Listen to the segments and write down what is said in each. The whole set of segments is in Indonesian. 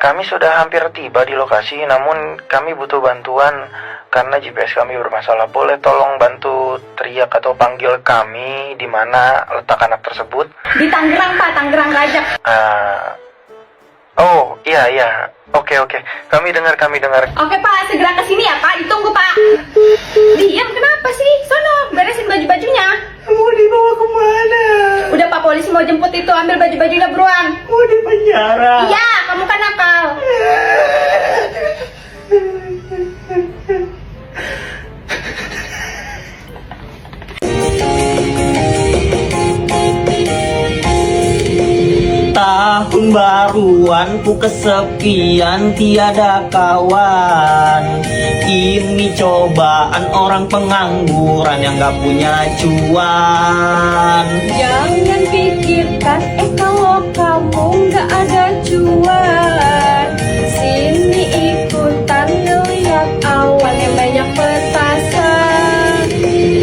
Kami sudah hampir tiba di lokasi, namun kami butuh bantuan karena GPS kami bermasalah. Boleh tolong bantu teriak atau panggil kami di mana letak anak tersebut? Di Tangerang, Pak. Tangerang Rajak. Oh, iya. Oke. Kami dengar. Oke, Pak. Segera ke sini ya, Pak. Ditunggu, Pak. Diam, kenapa sih? Sono, beresin baju-bajunya. Mau dibawa kemana? Udah, Pak. Polisi mau jemput itu. Ambil baju-bajunya beruang. Mau di penjara? Iya, kamu kan nakal. Tahun baruan ku kesepian tiada kawan. Ini cobaan orang pengangguran yang gak punya cuan. Jangan pikirkan, kalau kamu nggak ada cuan. Sini ikutan ngeliat awan yang banyak petasan.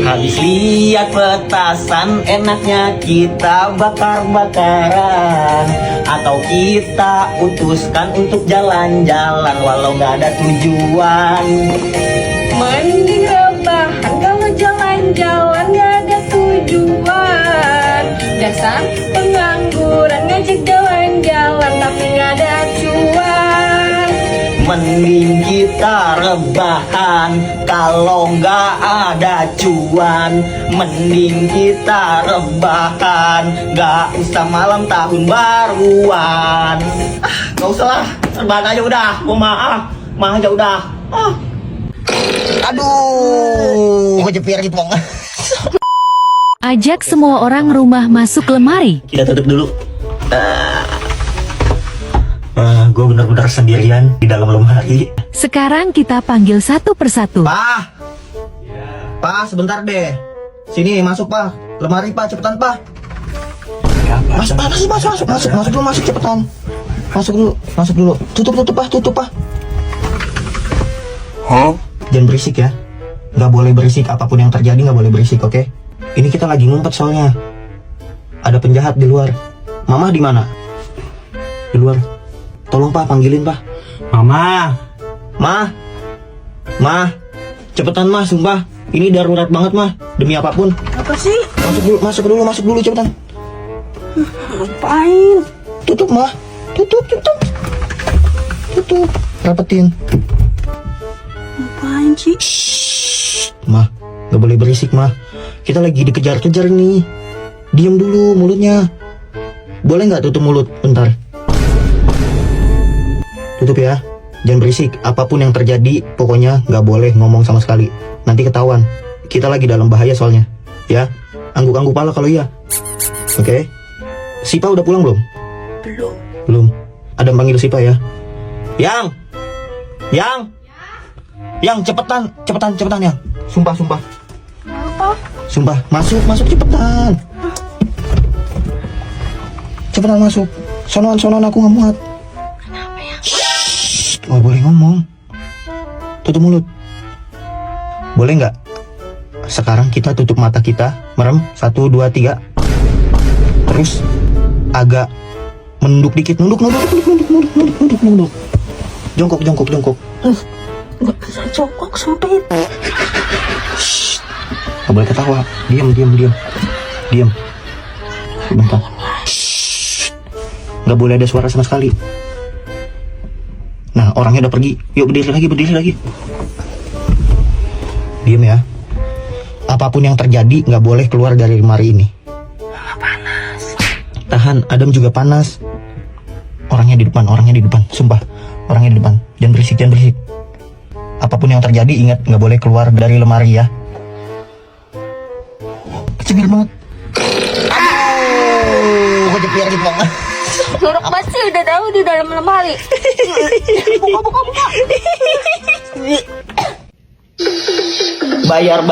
Habis lihat petasan, enaknya kita bakar-bakaran. Atau kita putuskan untuk jalan-jalan walau gak ada tujuan. Mending rebahan kalau jalan-jalan nggak ada tujuan. Dasar pengangguran ngajak jalan-jalan tapi nggak ada cuan. Mending kita rebahan kalau nggak ada cuan. Mending kita rebahan, nggak usah malam tahun baruan. Nggak usah lah, rebahan aja udah. Maaf aja udah. Aduh, gue jepir gitu. Ajak semua orang rumah masuk lemari. Kita tutup dulu. Gue benar-benar sendirian di dalam lemari. Sekarang kita panggil satu persatu. Pak, sebentar deh. Sini masuk Pak. Lemari Pak, cepetan Pak. Masuk cepetan. Masuk dulu. Tutup Pak. Jangan berisik ya. Nggak boleh berisik, apapun yang terjadi nggak boleh berisik, oke? Ini kita lagi ngumpet soalnya. Ada penjahat di luar. Mama di mana? Di luar. Tolong Pak, panggilin Pak. Ma, cepetan Ma, sumpah. Ini darurat banget Ma, demi apapun. Apa sih? Masuk dulu cepetan. Ngapain? Tutup Ma, tutup. Rapetin. Ngapain sih? Ma, gak boleh berisik Ma. Kita lagi dikejar-kejar nih. Diam dulu mulutnya. Boleh nggak tutup mulut bentar? Tutup ya. Jangan berisik. Apapun yang terjadi, pokoknya nggak boleh ngomong sama sekali. Nanti ketahuan. Kita lagi dalam bahaya soalnya. Ya. Angguk-angguk pala kalau iya. Oke. Sipa udah pulang belum? Belum. Adam panggil Sipa ya. Yang, cepetan yang. Sumpah. Apa? Sumpah, masuk cepetan. Cepetan masuk. Sonoan aku nggak muat. Kenapa ya? Nggak boleh ngomong. Tutup mulut. Boleh nggak? Sekarang kita tutup mata kita, merem. 1, 2, 3. Terus agak menunduk dikit, nunduk. Jongkok. Nggak bisa jongkok, sempit. Nggak boleh ketawa. Diam. Bentar. Nggak boleh ada suara sama sekali. Nah, orangnya udah pergi. Yuk berdiri lagi. Diam ya. Apapun yang terjadi nggak boleh keluar dari lemari ini. Panas. Tahan, Adam juga panas. Orangnya di depan. Sumpah, orangnya di depan. Jangan berisik. Apapun yang terjadi, ingat nggak boleh keluar dari lemari ya. Kecil banget. Aduh, gue jepir gitu banget. Jorok banget sih, udah tahu di dalam lemari. Buka. Bayar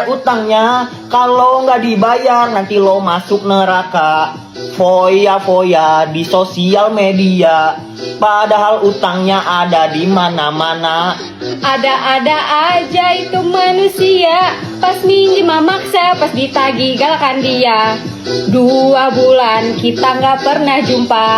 utangnya. Kalau nggak dibayar nanti lo masuk neraka. Foya di sosial media. Padahal utangnya ada di mana-mana. Ada-ada aja itu manusia. Pas minjem maksa, pas ditagi galakan dia. 2 bulan kita nggak pernah jumpa.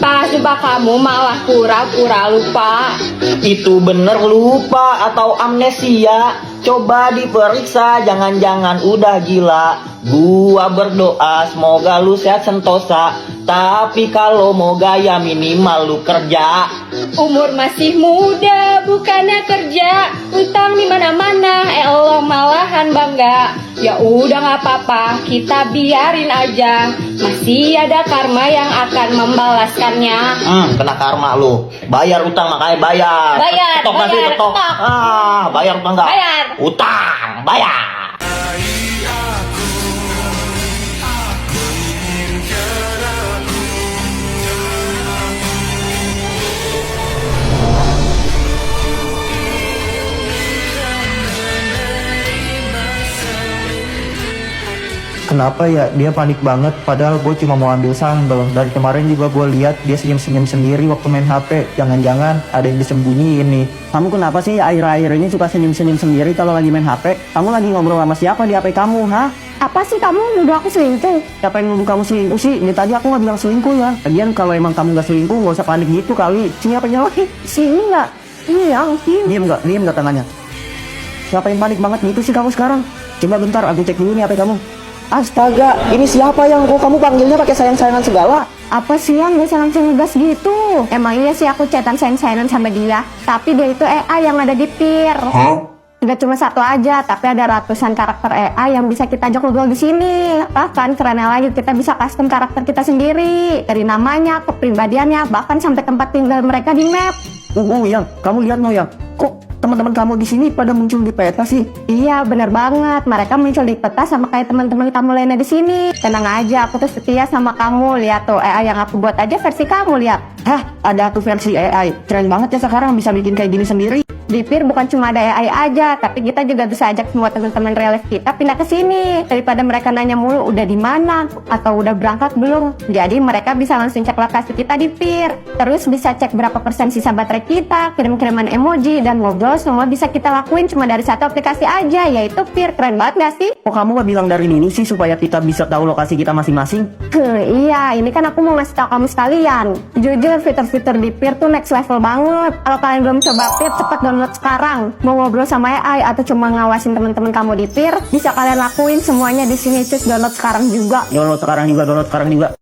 Pas jumpa kamu malah pura-pura lupa. Itu bener lupa atau amnesia? Coba diperiksa, jangan-jangan udah gila. Gua berdoa semoga lu sehat sentosa. Tapi kalau mau gaya minimal lu kerja. Umur masih muda, bukannya kerja. Utang di mana-mana, Allah malahan bangga. Ya udah nggak apa-apa, kita biarin aja. Masih ada karma yang akan membalaskannya. Kena karma lu. Bayar utang makanya bayar. Bayar, Ketok nanti, bayar, ketok. ketok. Bayar utang enggak? Bayar. Utang, bayar. Kenapa ya dia panik banget padahal gue cuma mau ambil sambal. Dari kemarin juga gue lihat dia senyum-senyum sendiri waktu main HP. Jangan-jangan ada yang disembunyiin nih. Kamu kenapa sih akhir-akhir ini suka senyum-senyum sendiri kalau lagi main HP? Kamu lagi ngobrol sama siapa di HP kamu, ha? Apa sih kamu nuduh aku selingkuh? Siapa yang nuduh kamu selingkuh sih? Ini tadi aku nggak bilang selingkuh ya. Lagian kalau emang kamu nggak selingkuh nggak usah panik gitu kali. Sini HP-nya lagi. Sini nggak? Iya, sini. Diem nggak tangannya? Siapa yang panik banget gitu sih kamu sekarang? Coba bentar aku cek dulu nih HP kamu. Astaga, ini siapa yang kok kamu panggilnya pakai sayang-sayangan segala? Apa sih yang gak langsung ngegas gitu? Emang iya sih aku chatan sayang-sayangan sama dia. Tapi dia itu AI yang ada di PIR. Gak cuma satu aja, tapi ada ratusan karakter AI yang bisa kita ajak ngobrol di sini. Bahkan kerennya lagi kita bisa custom karakter kita sendiri. Dari namanya, kepribadiannya, bahkan sampai tempat tinggal mereka di map. Yang kamu lihat no yang kok teman-teman kamu di sini pada muncul di peta sih? Iya, bener banget. Mereka muncul di peta sama kayak teman-teman kamu lainnya di sini. Tenang aja, aku tuh setia sama kamu. Lihat tuh, AI yang aku buat aja versi kamu, lihat. Hah, ada aku versi AI. Keren banget ya sekarang bisa bikin kayak gini sendiri. Di PIR bukan cuma ada AI aja, tapi kita juga bisa ajak semua teman-teman real life kita pindah ke sini. Daripada mereka nanya mulu udah di mana atau udah berangkat belum. Jadi mereka bisa langsung cek lokasi kita di PIR. Terus bisa cek berapa persen sisa baterai kita, kirim-kiriman emoji dan ngobrol semua bisa kita lakuin cuma dari satu aplikasi aja, yaitu PIR. Keren banget gak sih? Kok kamu gak bilang dari dulu sih supaya kita bisa tahu lokasi kita masing-masing? Iya, ini kan aku mau ngasih tahu kamu sekalian. Jujur, fitur-fitur di PIR tuh next level banget. Kalau kalian belum coba PIR, cepet download sekarang. Mau ngobrol sama AI atau cuma ngawasin teman-teman kamu di PIR, bisa kalian lakuin semuanya di sini. Cus download sekarang juga. Download sekarang juga.